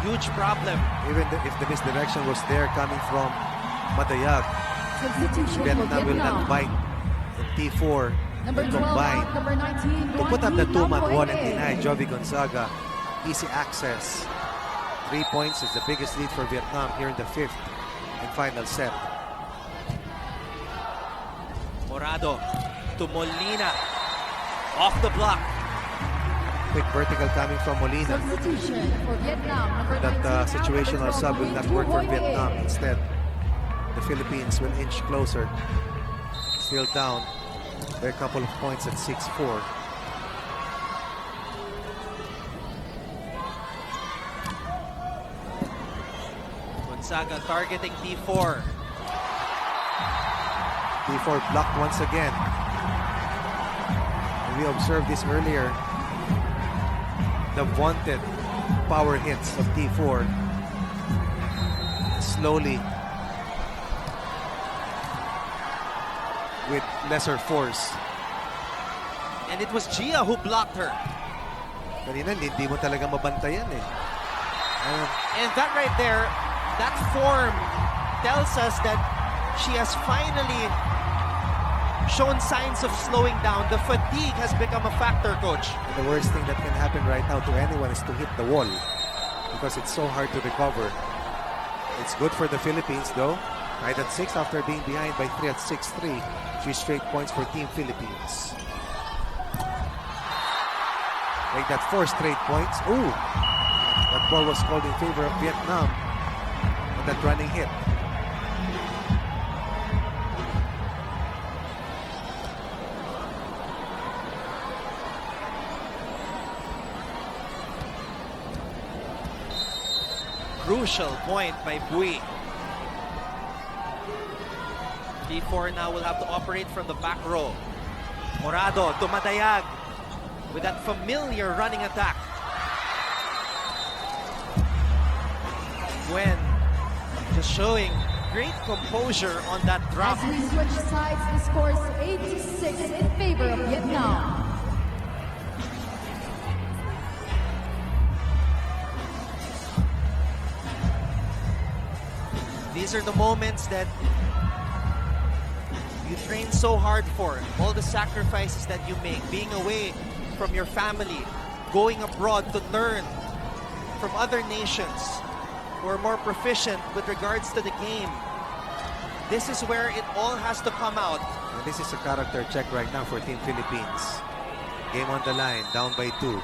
huge problem. Even if the misdirection was there coming from Madayag, Substitution for Vietnam will not Vietnam. bite the T4 Number and 12 combine out, number 19, to put up the two-man wall and Pointe. deny Jovi Gonzaga easy access. 3 points is the biggest lead for Vietnam here in the fifth and final set. Morado to Molina. Off the block. Quick vertical coming from Molina. Substitution for Vietnam. Number 19 That out, situational number sub will 12, not work for Pointe. Vietnam. Instead, the Philippines will inch closer. Still down by a couple of points at 6-4. Gonzaga targeting T4. T4 blocked once again. And we observed this earlier. The vaunted power hits of T4 slowly with lesser force. And it was Gia who blocked her. Kanina, hindi mo talaga mabantayan eh. And that right there, that form tells us that she has finally shown signs of slowing down. The fatigue has become a factor, coach. And the worst thing that can happen right now to anyone is to hit the wall because it's so hard to recover. It's good for the Philippines though. Tied at 6 after being behind by 3 at 6-3. 3 straight points for Team Philippines. Make that 4 straight points. Ooh! That ball was called in favor of Vietnam on that running hit. Crucial point by Bui. T4 now will have to operate from the back row. Morado to Madayag with that familiar running attack. Gwen just showing great composure on that drop. As we switch sides, the score is 8-6 in favor of Vietnam. These are the moments that you train so hard for. All the sacrifices that you make, being away from your family, going abroad to learn from other nations who are more proficient with regards to the game. This is where it all has to come out. And this is a character check right now for Team Philippines. Game on the line, down by 2.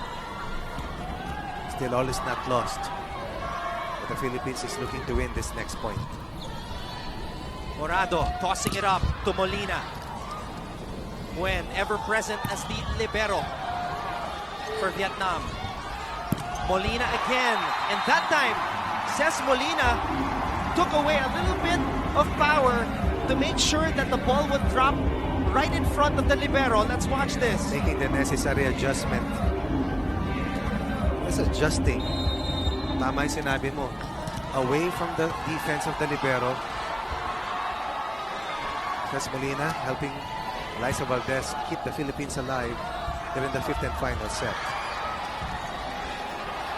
Still all is not lost. But the Philippines is looking to win this next point. Morado tossing it up to Molina. Gwen ever present as the libero for Vietnam. Molina again, and that time, says Molina took away a little bit of power to make sure that the ball would drop right in front of the libero. Let's watch this. Making the necessary adjustment. This adjusting. Tama yung sinabi mo. Away from the defense of the libero. That's Molina helping Liza Valdez keep the Philippines alive. They're in the fifth and final set.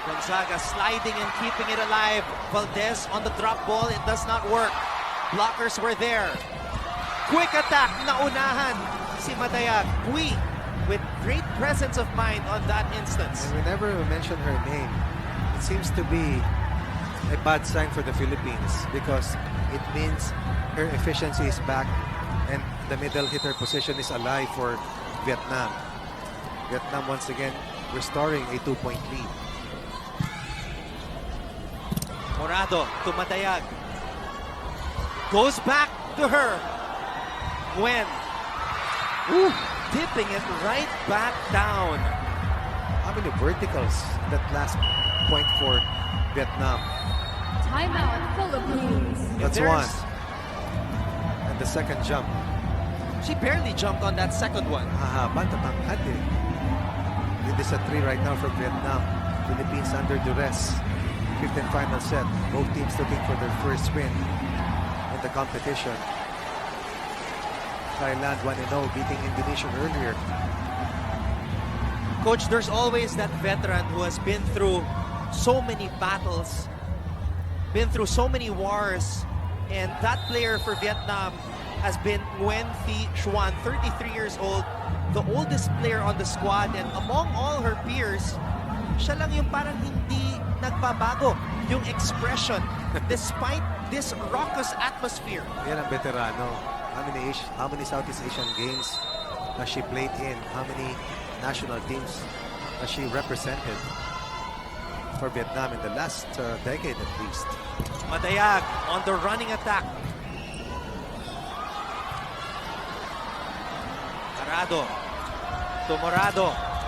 Gonzaga sliding and keeping it alive. Valdez on the drop ball. It does not work. Blockers were there. Quick attack. Naunahan si Madayag. Bui with great presence of mind on that instance. And whenever we mention her name, it seems to be a bad sign for the Philippines because it means her efficiency is back and the middle hitter position is alive for Vietnam. Vietnam once again restoring a 2-point lead. Morado to Madayag. Goes back to her. Gwen. Ooh, tipping it right back down. How many verticals that last point for Vietnam? Timeout, Philippines. That's There's- one. And the second jump. She barely jumped on that second one. Hahaba, tatangkad eh. It is a 3 right now for Vietnam. Philippines under duress. Fifth and final set. Both teams looking for their first win in the competition. Thailand 1-0, beating Indonesia earlier. Coach, there's always that veteran who has been through so many battles, been through so many wars, and that player for Vietnam has been Nguyen Thi Xuan, 33 years old, the oldest player on the squad, and among all her peers, siya lang yung parang hindi nagbabago yung expression despite this raucous atmosphere. Yan ang veterano. How many Southeast Asian games has she played in? How many national teams has she represented for Vietnam in the last decade at least? Madayag on the running attack. Morado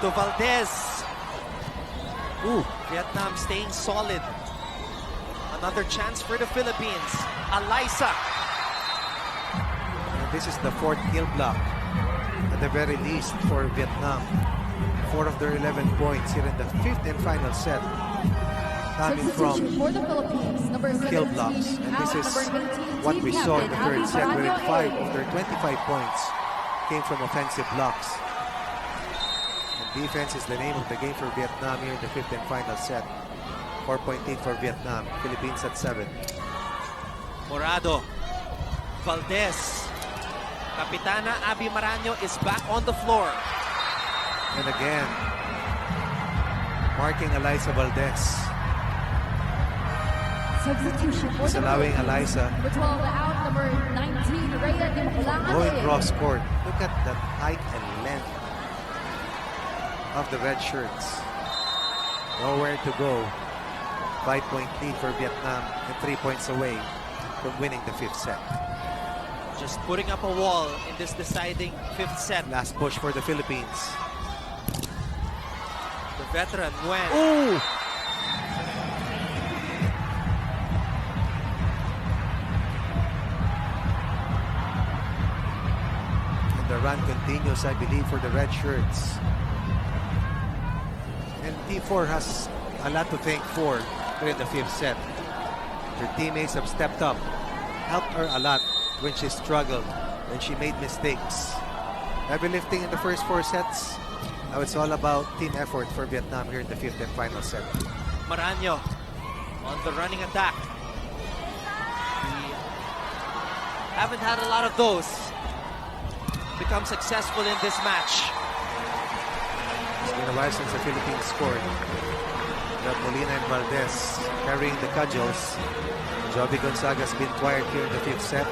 to Valdez. Vietnam staying solid. Another chance for the Philippines. Alyssa. And this is the 4th kill block at the very least for Vietnam. 4 of their 11 points here in the 5th and final set coming from Substitution for the Philippines, number kill 17, blocks. And this out is number 19, what team we saw in the captain, 3rd set, wherein Abby 5 of their 25 points came from offensive blocks. And defense is the name of the game for Vietnam here in the 5th and final set. 4-point lead for Vietnam. Philippines at 7. Morado. Valdez. Kapitana Abby Maraño is back on the floor. And again, marking Alyssa Valdez. Substitution for He's the allowing Philippines. Alyssa Number 12, out number 19, Rhea Dimolangale. going cross court. Look at the height and length of the red shirts. Nowhere to go. 5-point lead for Vietnam and 3 points away from winning the 5th set. Just putting up a wall in this deciding 5th set. Last push for the Philippines. The veteran, Nguyen. Ooh! And the run continues, I believe, for the red shirts. And T4 has a lot to thank for in the 5th set. Her teammates have stepped up, helped her a lot when she struggled, when she made mistakes. Heavy lifting in the first 4 sets. Now it's all about team effort for Vietnam here in the 5th and final set. Maraño on the running attack. We haven't had a lot of those become successful in this match. It's been a while since the Philippines scored. Got Molina and Valdez carrying the cudgels. Joby Gonzaga's been quiet here in the 5th set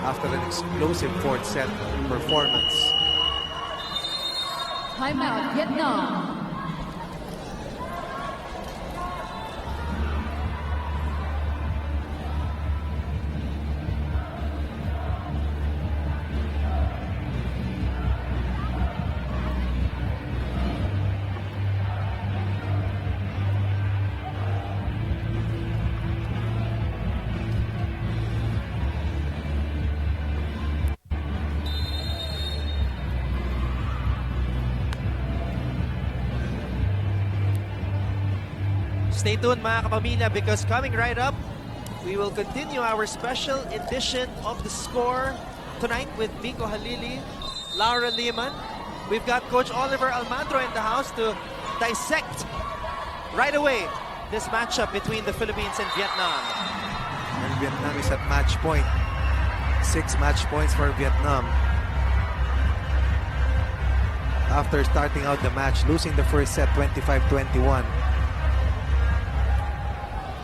after an explosive 4th set performance. Timeout, Vietnam. Stay tuned mga kapamilya because coming right up, we will continue our special edition of The Score tonight with Miko Halili, Laura Lehman. We've got Coach Oliver Almandro in the house to dissect right away this matchup between the Philippines and Vietnam. And Vietnam is at match point. 6 match points for Vietnam. After starting out the match, losing the first set 25-21.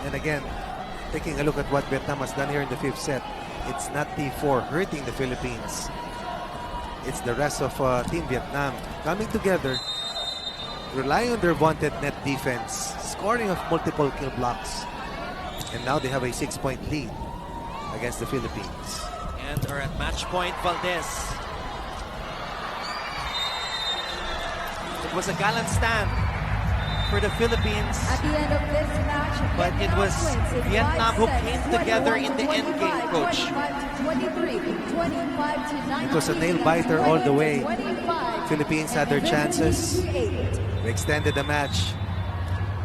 And again, taking a look at what Vietnam has done here in the 5th set, it's not T4 hurting the Philippines. It's the rest of Team Vietnam coming together, relying on their vaunted net defense, scoring of multiple kill blocks. And now they have a 6-point lead against the Philippines. And are at match point, Valdez. It was a gallant stand for the Philippines, At the end of this match, but it was wins in Vietnam 5 who sets, came together in the end game, 21-25, Coach. 25-23, 25-19. It was a nail-biter all the way. 25, Philippines had their chances. 28. They extended the match,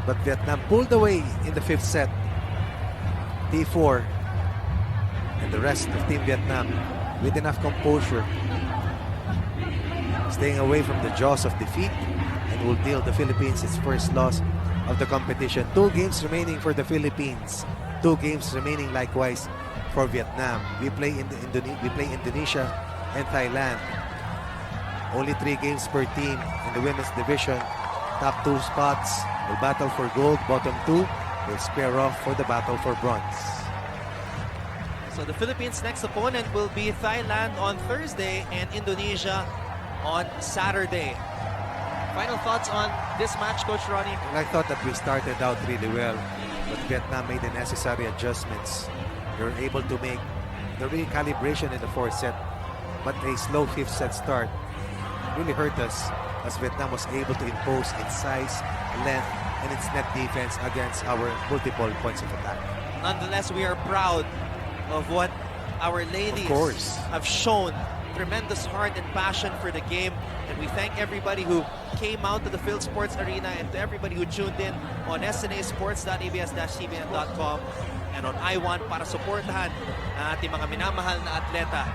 but Vietnam pulled away in the 5th set. T4 and the rest of Team Vietnam with enough composure, staying away from the jaws of defeat, and will deal the Philippines its first loss of the competition. 2 games remaining for the Philippines. 2 games remaining likewise for Vietnam. We play Indonesia and Thailand. Only 3 games per team in the women's division. Top 2 spots will battle for gold. Bottom 2 will square off for the battle for bronze. So the Philippines' next opponent will be Thailand on Thursday and Indonesia on Saturday. Final thoughts on this match, Coach Ronnie? Well, I thought that we started out really well, but Vietnam made the necessary adjustments. They were able to make the recalibration in the 4th set, but a slow 5th set start really hurt us as Vietnam was able to impose its size, length, and its net defense against our multiple points of attack. Nonetheless, we are proud of what our ladies have shown. Tremendous heart and passion for the game, and we thank everybody who came out to the Field Sports Arena and to everybody who tuned in on snasports.abs-cbn.com and on I1 para suportahan ang ating mga minamahal na atleta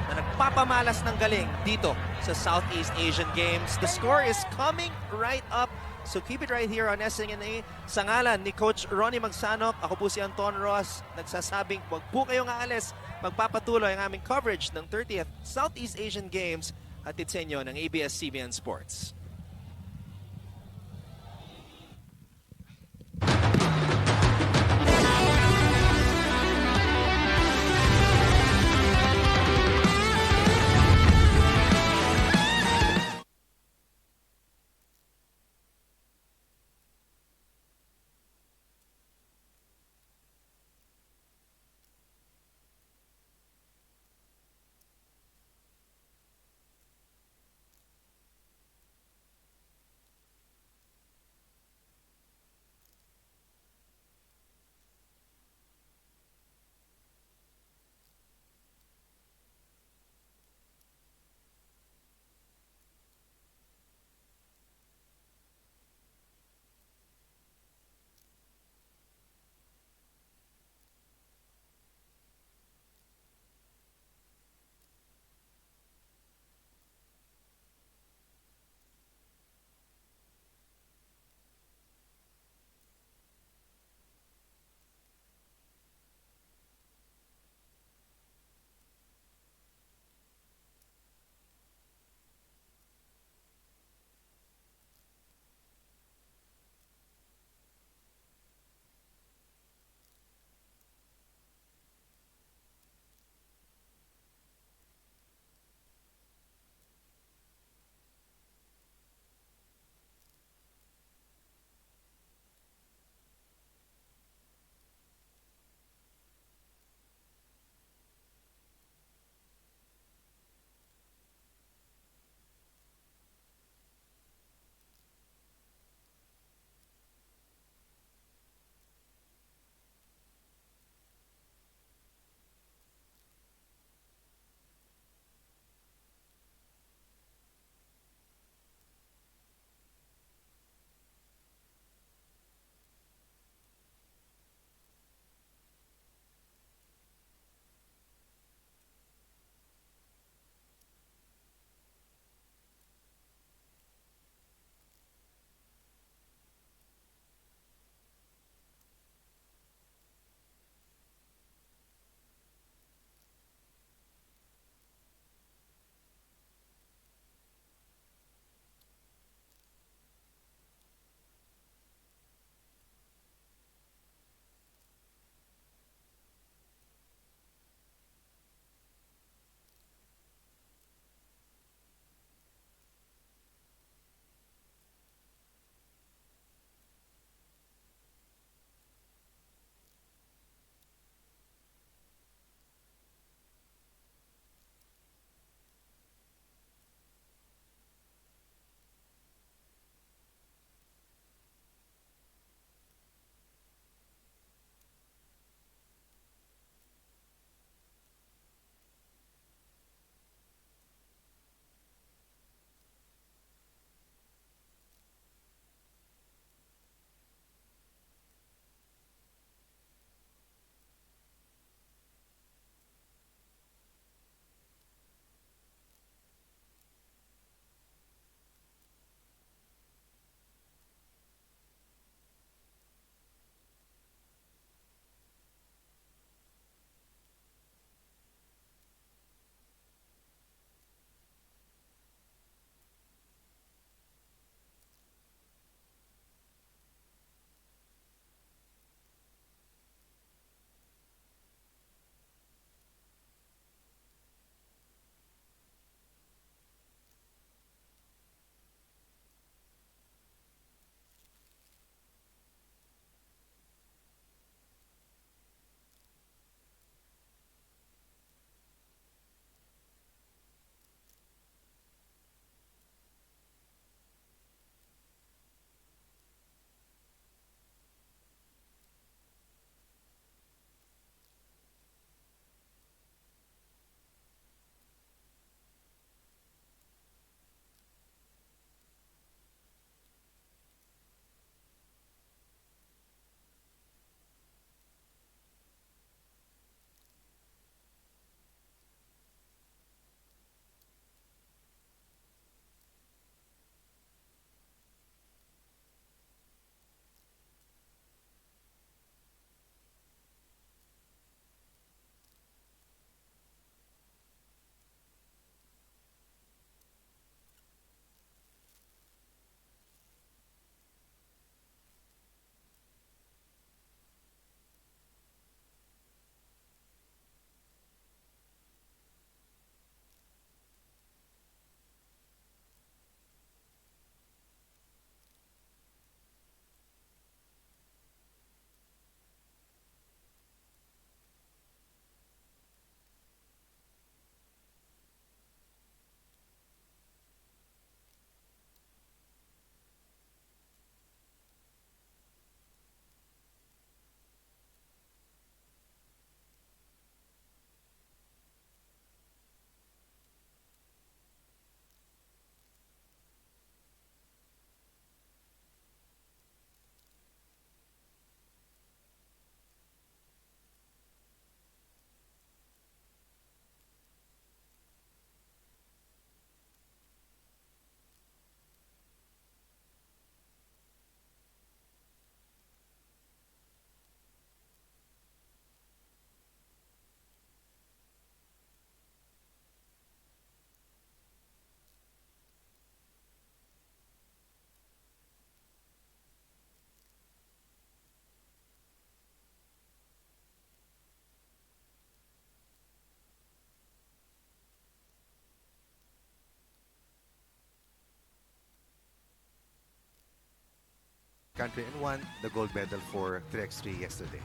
na nagpapamalas ng galing dito sa Southeast Asian Games. The score is coming right up, so keep it right here on SNA. Sa ngalan ni Coach Ronnie Magsanok, ako po si Anton Ross, nagsasabing wag po kayong aalis. Magpapatuloy ang aming coverage ng 30th Southeast Asian Games hatid sa inyo ng ABS-CBN Sports. country and won the gold medal for 3x3 yesterday.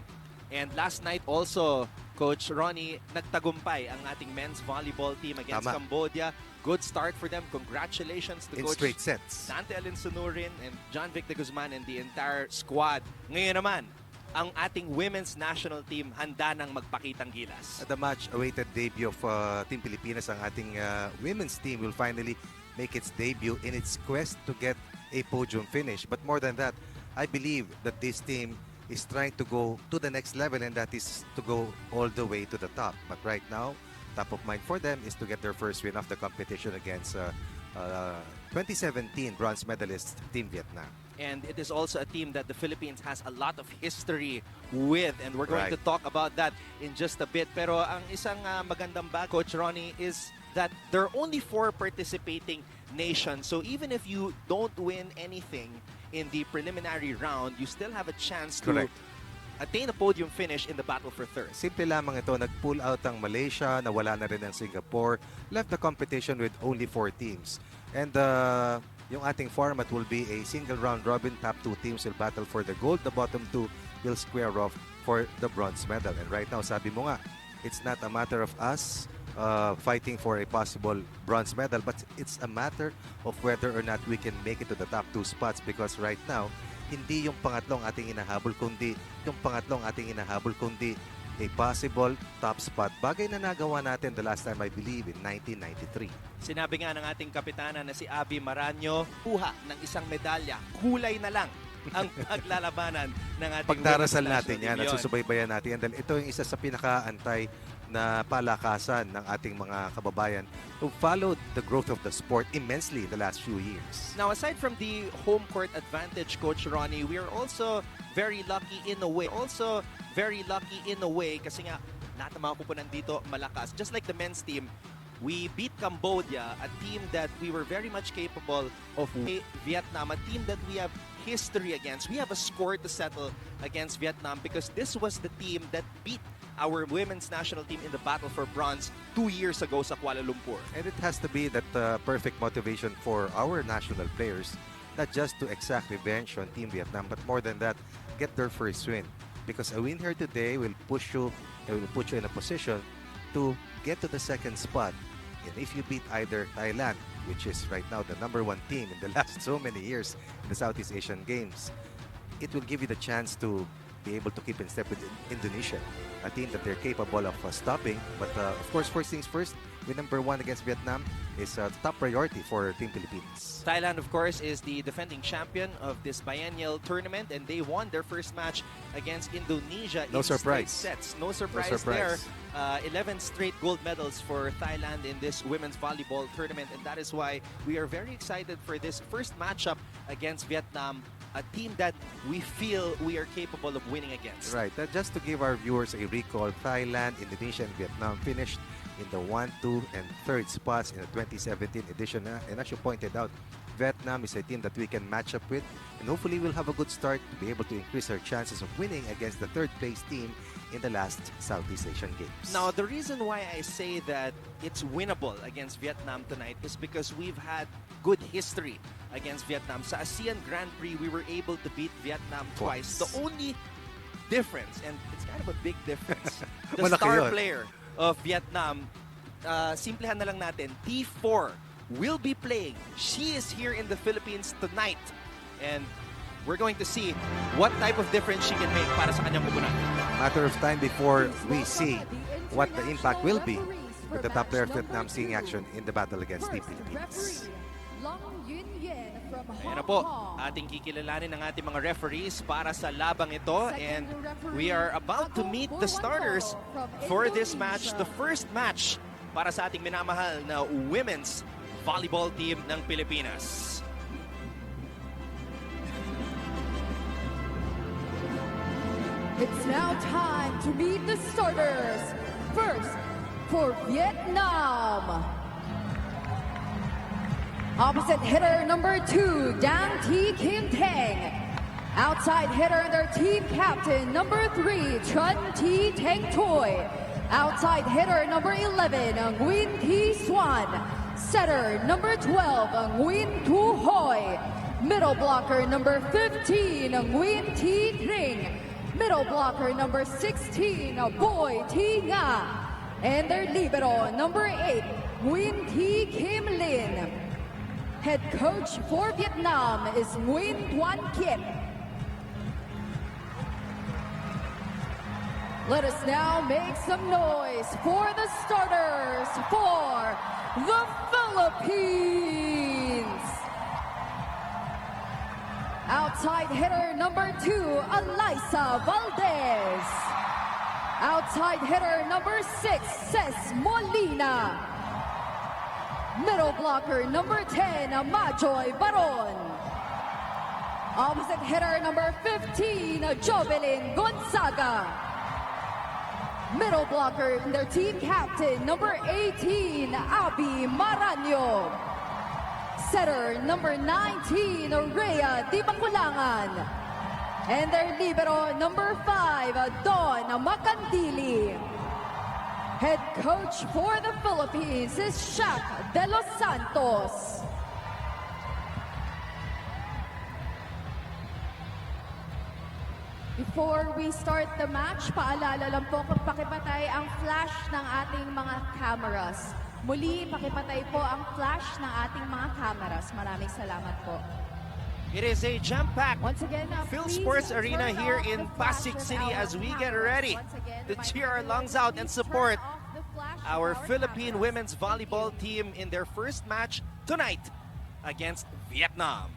And last night also, Coach Ronnie, nagtagumpay ang ating men's volleyball team against Tama. Cambodia. Good start for them. Congratulations to In Coach straight sets. Dante Alin Sunurin and John Vic de Guzman and the entire squad. Ngayon naman, ang ating women's national team handa nang magpakitang gilas. At the much-awaited debut of Team Pilipinas, ang ating women's team will finally make its debut in its quest to get a podium finish. But more than that, I believe that this team is trying to go to the next level, and that is to go all the way to the top. But right now, top of mind for them is to get their first win of the competition against 2017 bronze medalist Team Vietnam. And it is also a team that the Philippines has a lot of history with, and we're going Right. to talk about that in just a bit. Pero ang isang magandang bag, Coach Ronnie, is that there are only 4 participating nations. So even if you don't win anything in the preliminary round, you still have a chance to Correct. attain a podium finish in the battle for third. Simple lamang ito, nag-pull out ang Malaysia, nawala na rin ang Singapore, left the competition with only 4 teams. And yung ating format will be a single round robin. Top 2 teams will battle for the gold. The bottom 2 will square off for the bronze medal. And right now, sabi mo nga, it's not a matter of us fighting for a possible bronze medal, but it's a matter of whether or not we can make it to the top 2 spots, because right now, hindi yung pangatlong ating inahabol, kundi a possible top spot. Bagay na nagawa natin the last time, I believe, in 1993. Sinabi nga ng ating kapitana na si Abby Maranyo, kuha ng isang medalya, kulay na lang ang paglalabanan ng ating Pagdarasal women's natin national yan team. at susubaybayan natin yan, dahil ito yung isa sa pinakaantay na palakasan ng ating mga kababayan who followed the growth of the sport immensely in the last few years. Now, aside from the home court advantage, Coach Ronnie, we are also very lucky in a way. Kasi nga, lahat ng mga pupunan dito malakas. Just like the men's team, we beat Cambodia, a team that we were very much capable of Vietnam, a team that we have history against. We have a score to settle against Vietnam because this was the team that beat our women's national team in the battle for bronze 2 years ago sa Kuala Lumpur. And it has to be that perfect motivation for our national players, not just to exact revenge on Team Vietnam, but more than that, get their first win. Because a win here today will put you in a position to get to the second spot. And if you beat either Thailand, which is right now the #1 team in the last so many years in the Southeast Asian Games, it will give you the chance to be able to keep in step with Indonesia, a team that they're capable of stopping. But of course, first things first, win #1 against Vietnam is a top priority for Team Philippines. Thailand, of course, is the defending champion of this biennial tournament, and they won their first match against Indonesia No in surprise. straight sets. No surprise surprise. there. 11 straight gold medals for Thailand in this women's volleyball tournament, and that is why we are very excited for this first matchup against Vietnam, a team that we feel we are capable of winning against. Right. Just to give our viewers a recall, Thailand, Indonesia, and Vietnam finished in the 1, 2, and 3rd spots in the 2017 edition. And as you pointed out, Vietnam is a team that we can match up with, and hopefully we'll have a good start to be able to increase our chances of winning against the 3rd place team in the last Southeast Asian Games. Now, the reason why I say that it's winnable against Vietnam tonight is because we've had good history against Vietnam. Sa ASEAN Grand Prix, we were able to beat Vietnam twice. The only difference, and it's kind of a big difference, the Malaki star yun. player of Vietnam, simplehan na lang natin, T4 will be playing. She is here in the Philippines tonight, and we're going to see what type of difference she can make para sa kanyang pupunan. Matter of time before we see what the impact will be with the top player of Vietnam seeing action in the battle against Team Philippines. Ayan na po, ating kikilalanin ng ating mga referees para sa labang ito, and we are about to meet the starters for this match, the first match para sa ating minamahal na women's volleyball team ng Pilipinas. It's now time to meet the starters. First, for Vietnam. Opposite hitter number 2, Dang T. Kim Tang. Outside hitter their team captain number 3, Chun T. Tang Choi. Outside hitter number 11, Nguyen T. Swan. Setter number 12, Nguyen Tu Hoi. Middle blocker number 15, Nguyen Thi Tring. Middle blocker number 16, Boy Thi Nga. And their libero number 8, Nguyen Thi Kim Lin. Head coach for Vietnam is Nguyen Tuan Kit. Let us now make some noise for the starters for the Philippines. Outside hitter number 2, Alyssa Valdez. Outside hitter number 6, Ces Molina. Middle blocker number 10, Majoy Baron. Opposite hitter number 15, Jovelyn Gonzaga. Middle blocker, their team captain, number 18, Abby Maraño. Setter, number 19, Rhea Di Baculangan. And their libero, number 5, Dawn Macandili. Head coach for the Philippines is Shaq De Los Santos. Before we start the match, paalala lang po kung pakipatay ang flash ng ating mga cameras. Muli, pakipatay po ang flash ng ating mga cameras. Maraming salamat po. It is a jam-packed Once again, Phil please Sports Arena turn here off in the flash Pasig of City our as we get cameras. ready Once again, to reminder, cheer our lungs out and please support turn off the flash of our our Philippine cameras. women's volleyball team in their first match tonight against Vietnam.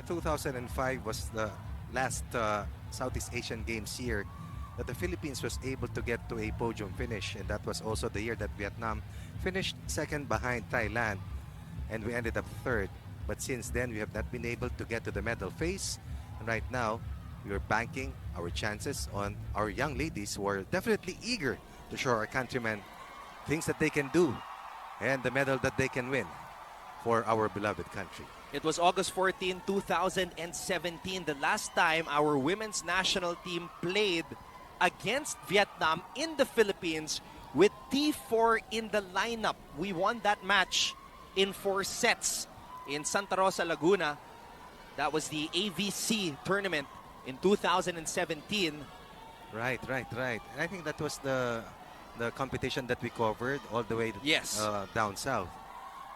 2005 was the last Southeast Asian Games year that the Philippines was able to get to a podium finish, and that was also the year that Vietnam finished second behind Thailand, and we ended up third. But since then, we have not been able to get to the medal phase, and right now we are banking our chances on our young ladies who are definitely eager to show our countrymen things that they can do and the medal that they can win for our beloved country. It was August 14, 2017, the last time our women's national team played against Vietnam in the Philippines with T4 in the lineup. We won that match in 4 sets in Santa Rosa, Laguna. That was the AVC tournament in 2017. Right. And I think that was the competition that we covered all the way Yes. down south.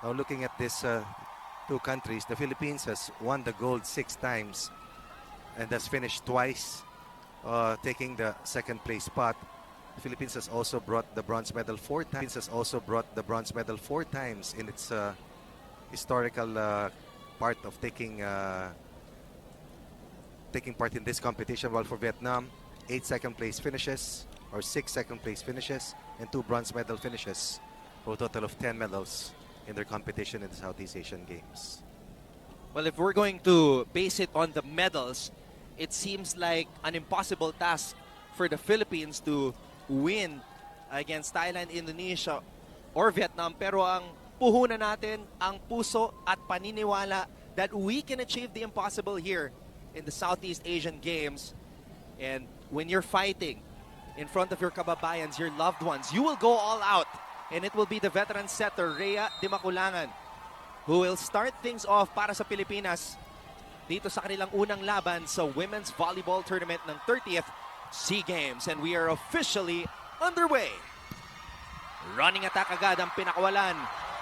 Now looking at these two countries, the Philippines has won the gold 6 times and has finished twice, taking the second place spot. The Philippines has also brought the bronze medal 4 times. In its historical part of taking part in this competition. While for Vietnam, 8 second place finishes or 6 second place finishes and 2 bronze medal finishes for a total of 10 medals in their competition in the Southeast Asian Games. Well, if we're going to base it on the medals, it seems like an impossible task for the Philippines to win against Thailand, Indonesia, or Vietnam. Pero ang puhunan natin, ang puso at paniniwala that we can achieve the impossible here in the Southeast Asian Games. And when you're fighting in front of your kababayans, your loved ones, you will go all out. And it will be the veteran setter, Rhea Di Baculangan, who will start things off para sa Pilipinas dito sa kanilang unang laban sa Women's Volleyball Tournament ng 30th SEA Games. And we are officially underway. Running attack agad ang pinakawalan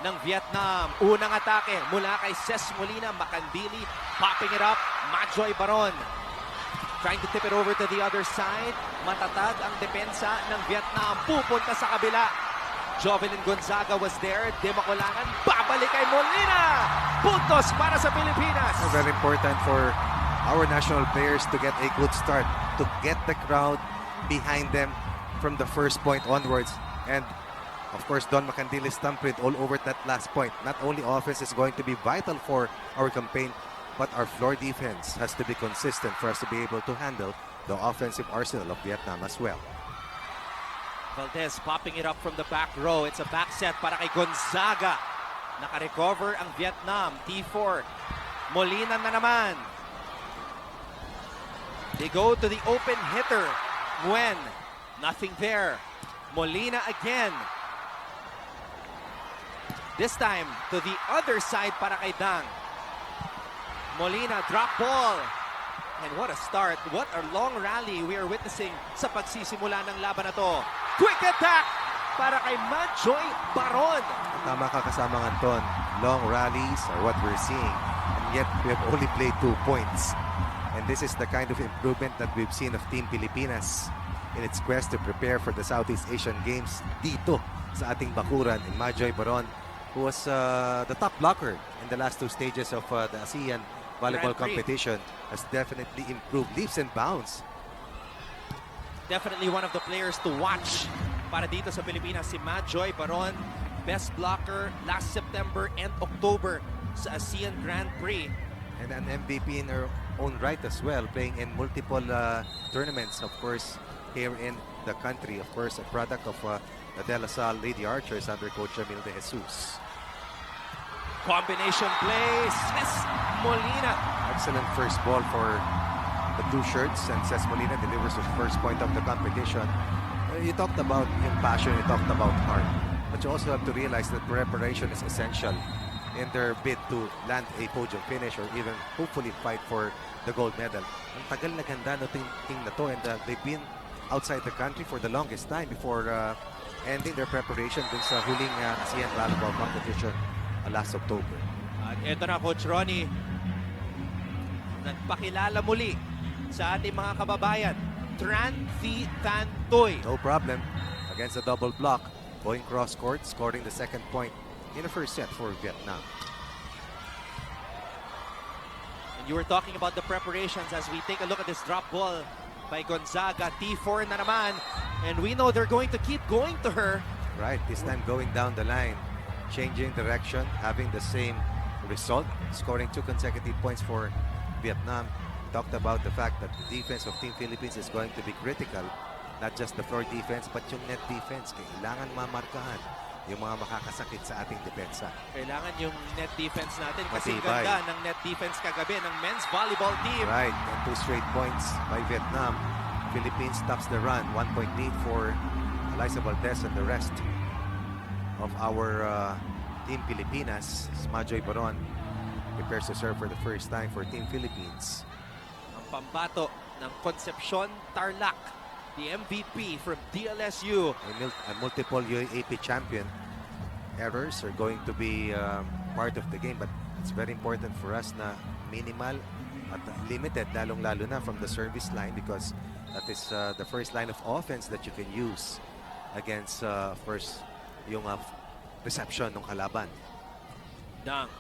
ng Vietnam. Unang atake mula kay Ces Molina, Macandili, popping it up, Majoy Baron. Trying to tip it over to the other side. Matatag ang depensa ng Vietnam. Pupunta sa kabila. Jovelyn Gonzaga was there. Di Baculangan, babalik kay Molina. Puntos para sa Pilipinas. Very important for our national players to get a good start, to get the crowd behind them from the first point onwards. And of course, Don Macandili's thumbprint all over that last point. Not only offense is going to be vital for our campaign, but our floor defense has to be consistent for us to be able to handle the offensive arsenal of Vietnam as well. Valdez popping it up from the back row. It's a back set para kay Gonzaga. Naka-recover ang Vietnam. T4. Molina na naman. They go to the open hitter. Nguyen. Nothing there. Molina again. This time to the other side para kay Dang. Molina, drop ball. And what a start. What a long rally we are witnessing sa pagsisimula ng laban na to. Quick attack para kay Manjoy Baron. Tama ka kasama Anton. Long rallies are what we're seeing. And yet we have only played 2 points. And this is the kind of improvement that we've seen of Team Pilipinas in its quest to prepare for the Southeast Asian Games dito sa ating bakuran. And Manjoy Baron, who was the top blocker in the last 2 stages of the ASEAN volleyball Grand Prix. competition, has definitely improved leaps and bounds. Definitely one of the players to watch para dito sa Pilipinas. Si Manjoy Baron, best blocker last September and October sa ASEAN Grand Prix. And an MVP in her own right as well, playing in multiple tournaments, of course, here in the country. Of course, a product of the De La Salle Lady Archers under Coach Emil De Jesus. Combination play, Cés Molina. Excellent first ball for the blue shirts, and Cés Molina delivers the first point of the competition. You talked about yung passion, you talked about heart, but you also have to realize that preparation is essential in their bid to land a podium finish or even hopefully fight for the gold medal. Ang tagal na ganda no team na to, and they've been outside the country for the longest time before ending their preparation dun sa huling ASEAN volleyball competition last October. At eto na, Coach Ronnie, nagpakilala muli sa ating mga kababayan, Tran Thi Tan Toy. No problem against a double block, going cross court, scoring the second point in the first set for Vietnam. And you were talking about the preparations as we take a look at this drop ball by Gonzaga. T4 na naman, and we know they're going to keep going to her. Right, this time going down the line, changing direction, having the same result, scoring 2 consecutive points for Vietnam. Talked about the fact that the defense of Team Philippines is going to be critical. Not just the floor defense, but yung net defense. Kailangan mamarkahan yung mga makakasakit sa ating depensa. Kailangan yung net defense natin kasi Matibay. ganda ng net defense kagabi ng men's volleyball team. Right, and 2 straight points by Vietnam. Philippines stops the run. 1-point lead for Eliza Valdez and the rest of our Team Pilipinas. Manjoy Baron prepares to serve for the first time for Team Philippines. Ang pambato ng Concepcion Tarlac, the MVP from DLSU. A multiple UAAP champion. Errors are going to be part of the game, but it's very important for us na minimal at limited, lalong-lalo na from the service line, because that is the first line of offense that you can use against, of course, yung reception ng kalaban. Dang.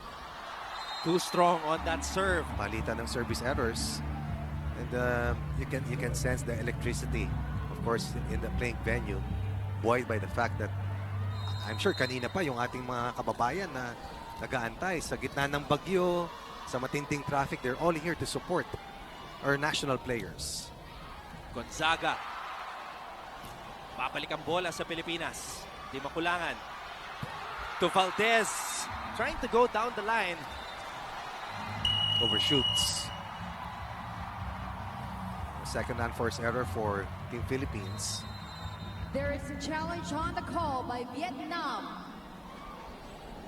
Too strong on that serve. Palitan ng service errors, and you can sense the electricity, of course, in the playing venue, buoyed by the fact that I'm sure kanina pa yung ating mga kababayan na nag-aantay sa gitna ng bagyo, sa matinding traffic. They're all here to support our national players. Gonzaga. Babalik ang bola sa Pilipinas. Di makulangan. To Valdez. Trying to go down the line. Overshoots. Second unforced error for Team Philippines. There is a challenge on the call by Vietnam.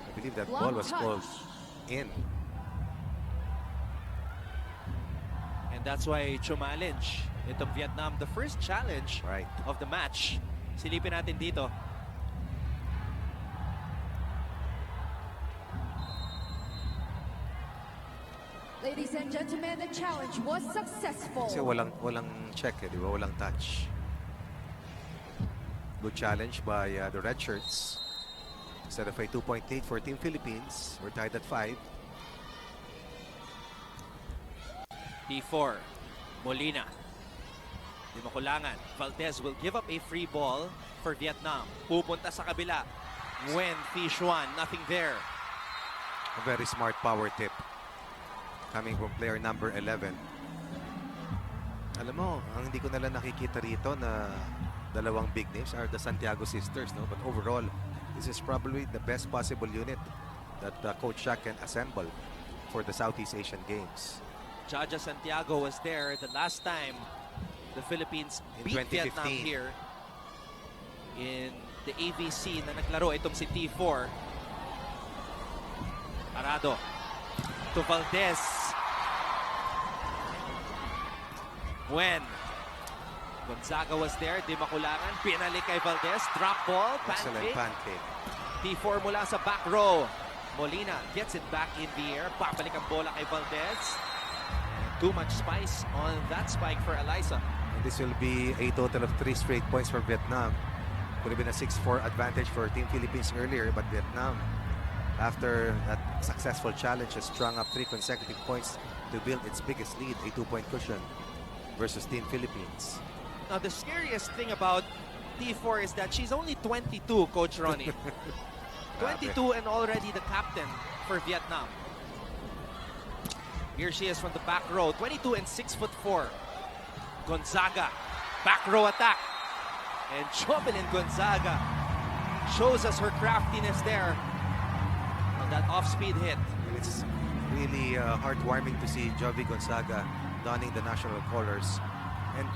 I believe that ball was called in. And that's why challenge itong Vietnam. The first challenge Right. of the match. Silipin natin dito. Ladies and gentlemen, the challenge was successful. Kasi walang check, di ba? Walang touch. Good challenge by the red shirts. Instead of a 2-point lead for Team Philippines, we're tied at 5. T4. Molina. Di makulangan. Valdez will give up a free ball for Vietnam. Pupunta sa kabila. Nguyen Thi Xuan. Nothing there. A very smart power tip coming from player number 11. Alam mo, ang hindi ko nalang nakikita rito na dalawang big names are the Santiago sisters, no? But overall, this is probably the best possible unit that Coach Shaq can assemble for the Southeast Asian Games. Jaja Santiago was there the last time the Philippines In beat 2015. Vietnam here in the AVC na naglaro itong si T4. Arado to Valdez. When Gonzaga was there, di makulangan. Pinalik kay Valdez. Drop ball. Excellent Pancake. pancake. T4 mula sa back row. Molina gets it back in the air. Babalik ang bola kay Valdez. And too much spice on that spike for Eliza. And this will be a total of 3 straight points for Vietnam. Could have been a 6-4 advantage for Team Philippines earlier, but Vietnam, after that successful challenge, has strung up 3 consecutive points to build its biggest lead, a 2-point cushion versus Team Philippines. Now, the scariest thing about T4 is that she's only 22, Coach Ronnie. 22 and already the captain for Vietnam. Here she is from the back row, 22 and 6'4". Gonzaga, back row attack. And Jovelyn Gonzaga shows us her craftiness there on that off-speed hit. And it's really heartwarming to see Jovi Gonzaga donning the national colors. And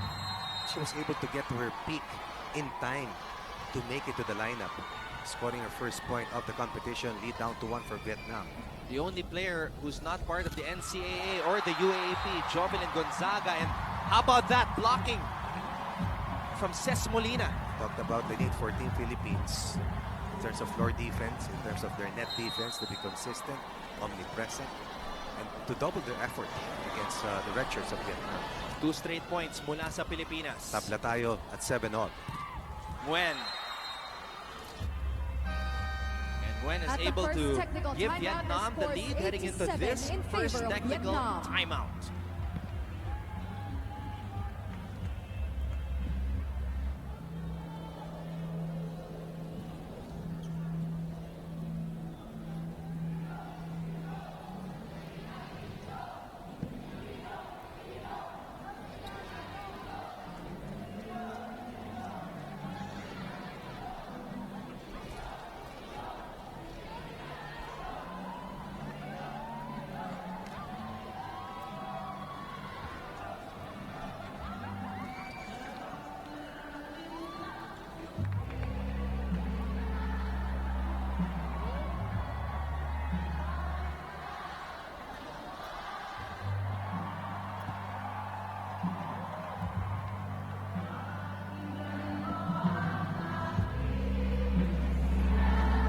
she was able to get to her peak in time to make it to the lineup, scoring her first point of the competition, lead down to 1 for Vietnam. The only player who's not part of the NCAA or the UAAP, Jovelyn Gonzaga. And how about that blocking from Ces Molina? Talked about the need for Team Philippines in terms of floor defense, in terms of their net defense, to be consistent, omnipresent, and to double their effort against the red shirts of Vietnam. 2 straight points mula sa Pilipinas. Tabla tayo at 7-all. Nguyen. And Nguyen is At the able first to technical give timeout, Vietnam the the score is lead heading into 8-7 this in first favor of technical Vietnam. timeout.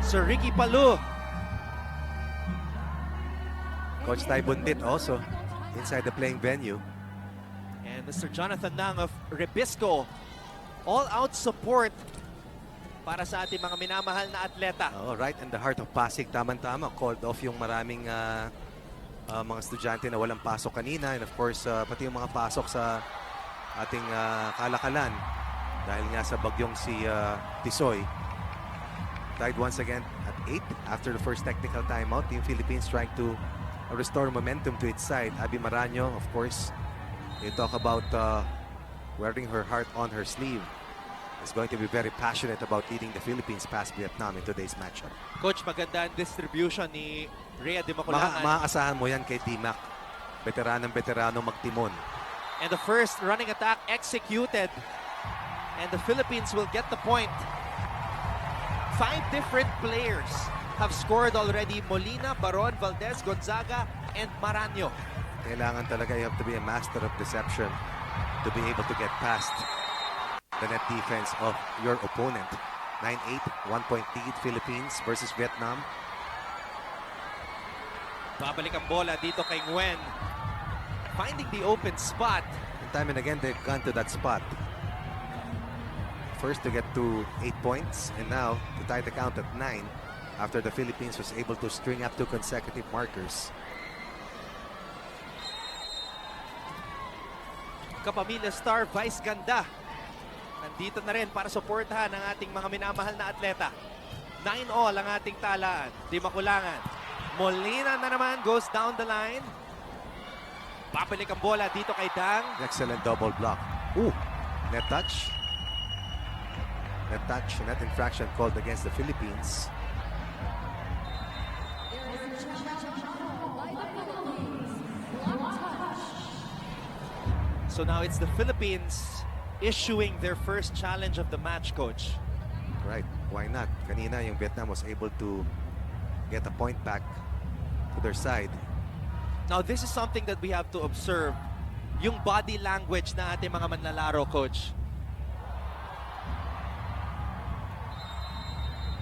Sir Ricky Palou. Coach Tai Bundit also inside the playing venue. And Mr. Jonathan Nang of Rebisco. All-out support para sa ating mga minamahal na atleta. Oh, right in the heart of Pasig, tama-tama. Called off yung maraming mga estudyante na walang pasok kanina. And of course, pati yung mga pasok sa ating kalakalan. Dahil nga sa bagyong si Tisoy. Tied once again at 8 after the first technical timeout. Team Philippines trying to restore momentum to its side. Abby Maranyo, of course, you talk about wearing her heart on her sleeve. Is going to be very passionate about leading the Philippines past Vietnam in today's matchup. Coach, maganda ang distribution ni Rhea de Maculangan. Maaasahan mo yan kay D-Mac. Veteranong magtimon. And the first running attack executed. And the Philippines will get the point. 5 different players have scored already. Molina, Baron, Valdez, Gonzaga, and Maranyo. Kailangan talaga, you have to be a master of deception to be able to get past the net defense of your opponent. 9-8, 1-point lead Philippines versus Vietnam. Babalik ang bola dito kay Nguyen. Finding the open spot. And time and again, they've gone to that spot. First to get to 8 points, and now to tie the count at 9 after the Philippines was able to string up 2 consecutive markers. Kapamilya star Vice Ganda. Nandito na rin para suportahan ang ating mga minamahal na atleta. 9-all ang ating talaan. Di makulangan. Molina na naman goes down the line. Babalik ang bola dito kay Dang. Excellent double block. Ooh, net touch. Net touch, net infraction called against the Philippines. So now it's the Philippines issuing their first challenge of the match, Coach. Right, why not? Kanina yung Vietnam was able to get a point back to their side. Now this is something that we have to observe yung body language na ating mga manlalaro, Coach.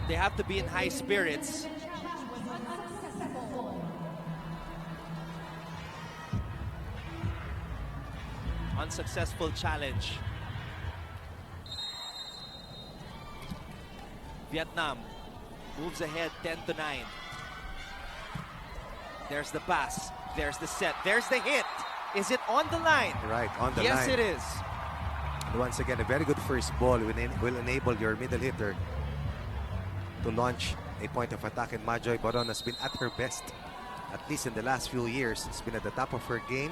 They have to be in high spirits. Unsuccessful challenge. Vietnam moves ahead 10-9. There's the pass. There's the set. There's the hit. Is it on the line? Right, on the line. Yes, it is. And once again, a very good first ball will enable your middle hitter to launch a point of attack. And Majoy Baron has been at her best, at least in the last few years. She's been at the top of her game,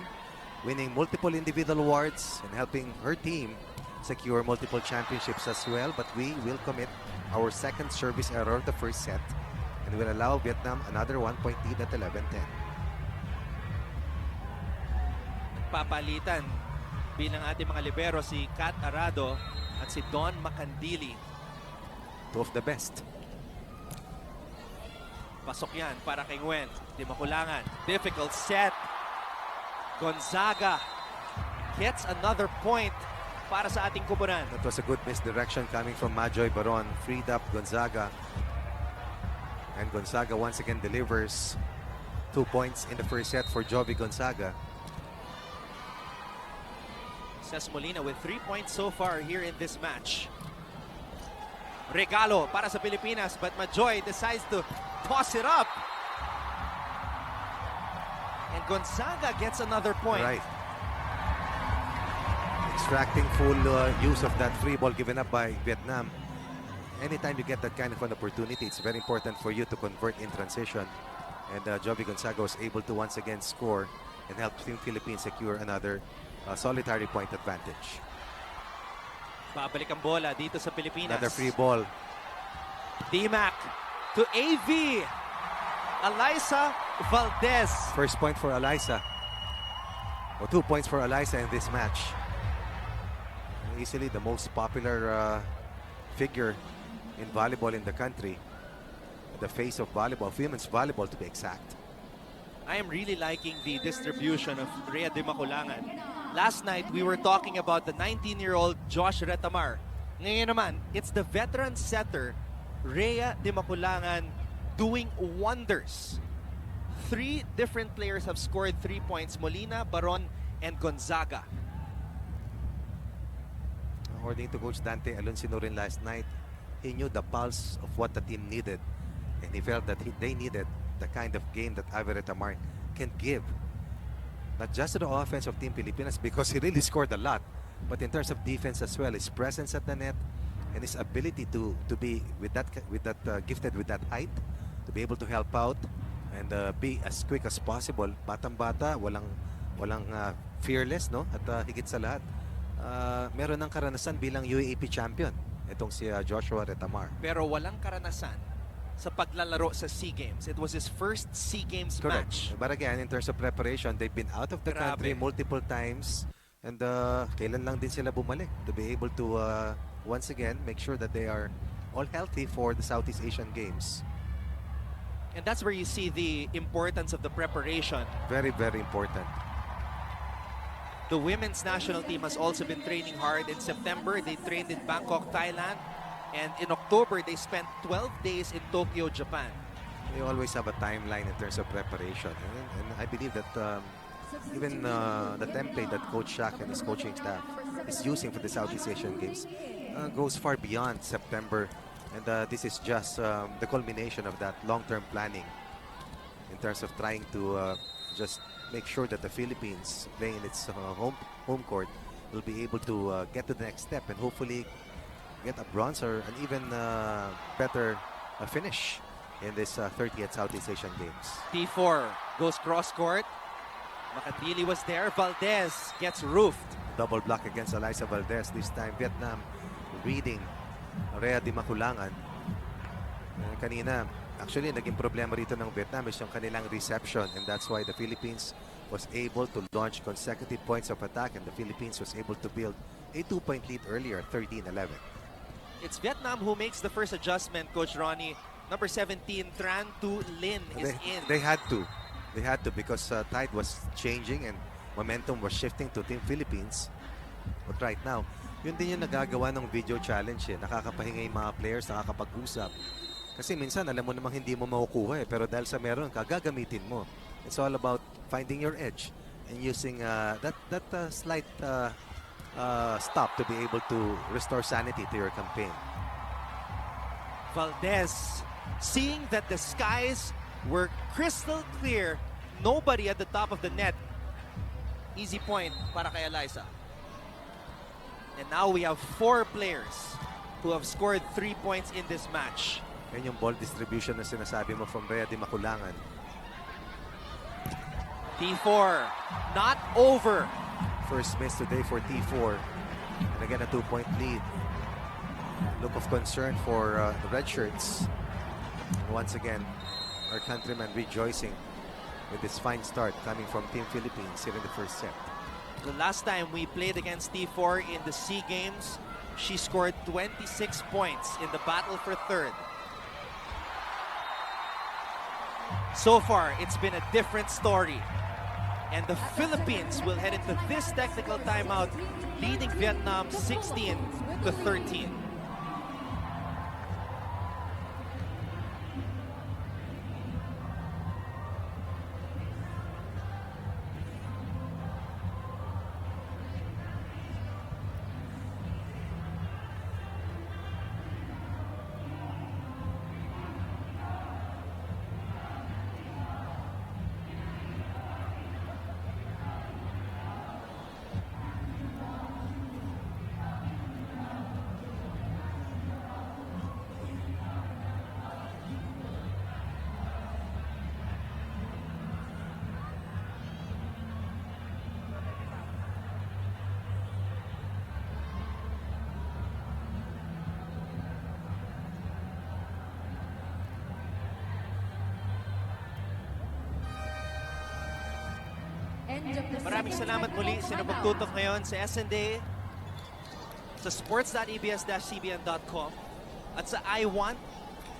winning multiple individual awards and helping her team secure multiple championships as well. But we will commit our second service error of the first set and will allow Vietnam another 1-point lead at 11-10. Papalitan bilang ating mga libero si Kat Arado at si Don Macandili. Two of the best. Pasok yan para kay Nguyen. Di makulangan. Difficult set. Gonzaga gets another point para sa ating kupunan. That was a good misdirection coming from Majoy Baron. Freed up Gonzaga. And Gonzaga once again delivers 2 points in the first set for Jovi Gonzaga. Cés Molina with 3 points so far here in this match. Regalo para sa Pilipinas, but Majoy decides to toss it up. And Gonzaga gets another point. Right. Extracting full use of that free ball given up by Vietnam. Anytime you get that kind of an opportunity, it's very important for you to convert in transition. And Jovi Gonzaga was able to once again score and help Team Philippines secure another solitary point advantage. Babalik ang bola dito sa Pilipinas. Another free ball. D-Mac to AV. Alyssa Valdez. First point for Alyssa. Or 2 points for Alyssa in this match. Easily the most popular figure in volleyball in the country. The face of volleyball, women's volleyball to be exact. I am really liking the distribution of Rhea de Maculangan. Last night, we were talking about the 19-year-old Josh Retamar. Ngayon naman, it's the veteran setter, Rhea de Maculangan, doing wonders. 3 different players have scored 3 points, Molina, Baron, and Gonzaga. According to Coach Dante Aloncino rin last night, he knew the pulse of what the team needed. And he felt that they needed the kind of game that Ivy Retamar can give. Not just to the offense of Team Pilipinas because he really scored a lot, but in terms of defense as well, his presence at the net and his ability to be gifted with that height, to be able to help out and be as quick as possible. Batang-bata, walang fearless, no? At higit sa lahat, meron ng karanasan bilang UAAP champion itong si Joshua Retamar. Pero walang karanasan sa paglalaro sa SEA Games. It was his first SEA Games Correct. match. But again, in terms of preparation, they've been out of the country multiple times. And kailan lang din sila bumalik to be able to once again make sure that they are all healthy for the Southeast Asian Games. And that's where you see the importance of the preparation. Very, very important. The women's national team has also been training hard. In September, they trained in Bangkok, Thailand. And in October, they spent 12 days in Tokyo, Japan. They always have a timeline in terms of preparation. And I believe that even the template that Coach Shaq and his coaching staff is using for the Southeast Asian Games goes far beyond September. And this is just the culmination of that long-term planning in terms of trying to just make sure that the Philippines, playing in its home court, will be able to get to the next step and hopefully get a bronze or an even better finish in this 30th Southeast Asian Games. T4 goes cross-court. Macandili was there. Valdez gets roofed. Double block against Alyssa Valdez. This time, Vietnam reading Rhea de Maculangan. Kanina, actually, naging problema rito ng Vietnam is yung kanilang reception. And that's why the Philippines was able to launch consecutive points of attack. And the Philippines was able to build a 2-point lead earlier, 13-11. It's Vietnam who makes the first adjustment, Coach Ronnie. Number 17, Tran Tu Lin is in. They had to. They had to because tide was changing and momentum was shifting to Team Philippines. But right now, yun din yung nagagawa ng video challenge eh. Nakakapahinga yung mga players, nakakapag-usap. Kasi minsan, alam mo namang hindi mo makukuha eh. Pero dahil sa meron, kagagamitin mo. It's all about finding your edge and using that slight stop to be able to restore sanity to your campaign. Valdez, seeing that the skies were crystal clear, nobody at the top of the net. Easy point para kay Eliza. And now we have 4 players who have scored 3 points in this match. Yan yung ball distribution na sinasabi mo from Rhea Di Maculangan. T4, not over. First miss today for T4. And again, a 2-point lead. Look of concern for the red shirts. And once again, our countrymen rejoicing with this fine start coming from Team Philippines here in the first set. The last time we played against T4 in the SEA Games, she scored 26 points in the battle for third. So far, it's been a different story. And the Philippines will head into this technical timeout, leading Vietnam 16-13. Maraming salamat muli sa nagtutok ngayon sa S&A, sa sports.abs-cbn.com at sa I Want.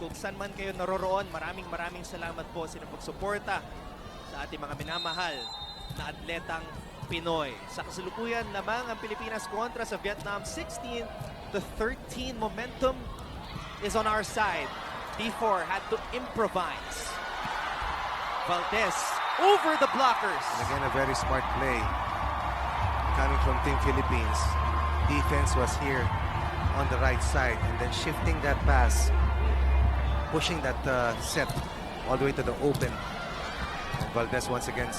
Kung saan man kayo naroroon, maraming salamat po sa pagsuporta sa ating mga minamahal na atletang Pinoy. Sa kasalukuyan lamang ang Pilipinas kontra sa Vietnam 16-13. Momentum is on our side. T4 had to improvise. Valdez over the blockers. And again, a very smart play coming from Team Philippines. Defense was here on the right side and then shifting that pass, pushing that set all the way to the open. And Valdez once again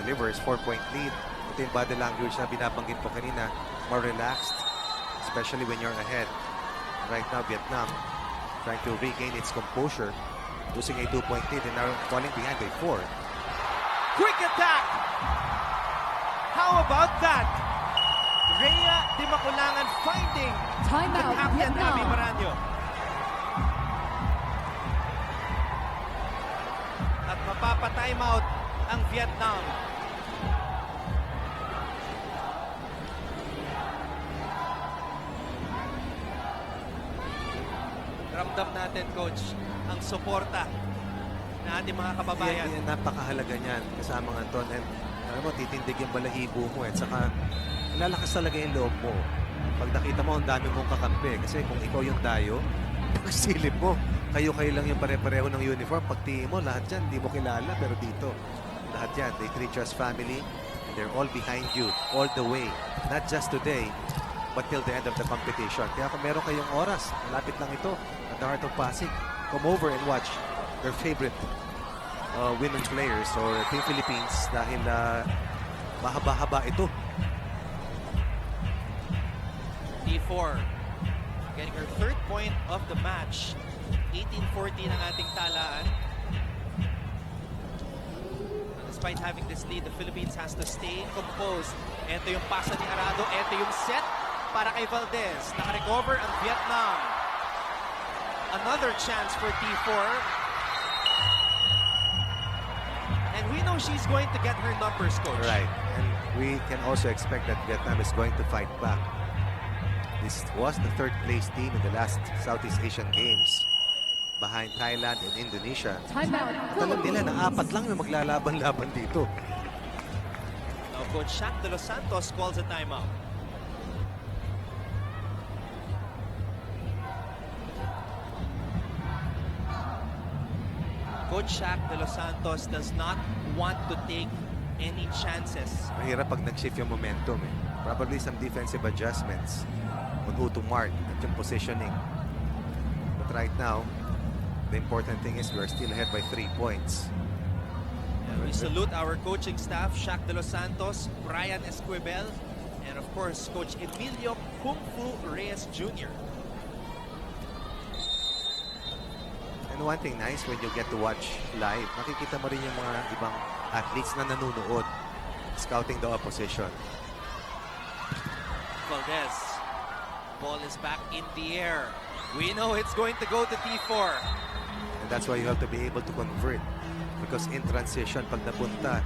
delivers 4-point lead. Ito yung body language na binabanggit po kanina, more relaxed, especially when you're ahead. Right now, Vietnam trying to regain its composure, losing a 2-point lead and now falling behind by 4. Quick attack! How about that? Rhea Di Maculangan finding Timeout, the captain, Vietnam. Abby Maranyo. At mapapa-timeout ang Vietnam. Ramdam natin, Coach, ang suporta na ating mga kababayan. Yan, napakahalaga niyan kasama ng Anton. And alam mo, titindig yung balahibo mo at saka lalakas talaga yung loob mo. Pag nakita mo, ang dami mong kakampi. Kasi kung ikaw yung dayo, pagsilip mo, kayo-kayo lang yung pare-pareho ng uniform. Pagtingin mo, lahat yan, di mo kilala. Pero dito, lahat yan, they treat you as family. And they're all behind you, all the way. Not just today, but till the end of the competition. Kaya kung meron kayong oras, malapit lang ito, at the Heart of Pasig, come over and watch their favorite women players or Team Philippines dahil mahaba-haba ito. T4 getting her third point of the match. 18-14 ang ating talaan. Despite having this lead, the Philippines has to stay composed. Ito yung pasa ni Arado. Ito yung set para kay Valdez. Nakarecover ang Vietnam. Another chance for T4. And we know she's going to get her numbers, Coach. Right. And we can also expect that Vietnam is going to fight back. This was the third place team in the last Southeast Asian Games behind Thailand and Indonesia. Timeout. At alam nila na 4 lang yung maglalaban-laban dito. Coach Shaq de Los Santos calls a timeout. Coach Shaq de Los Santos does not want to take any chances. Mahirap pag nag-shift yung momentum eh. Probably some defensive adjustments on who to mark at yung positioning. But right now, the important thing is we're still ahead by 3 points. And we salute our coaching staff, Shaq de Los Santos, Brian Esquivel, and of course, Coach Emilio Kung Fu Reyes Jr. And one thing nice when you get to watch live, makikita mo rin yung mga ibang athletes na nanonood, scouting the opposition. Valdez. Ball is back in the air. We know it's going to go to T4. And that's why you have to be able to convert. Because in transition, pag napunta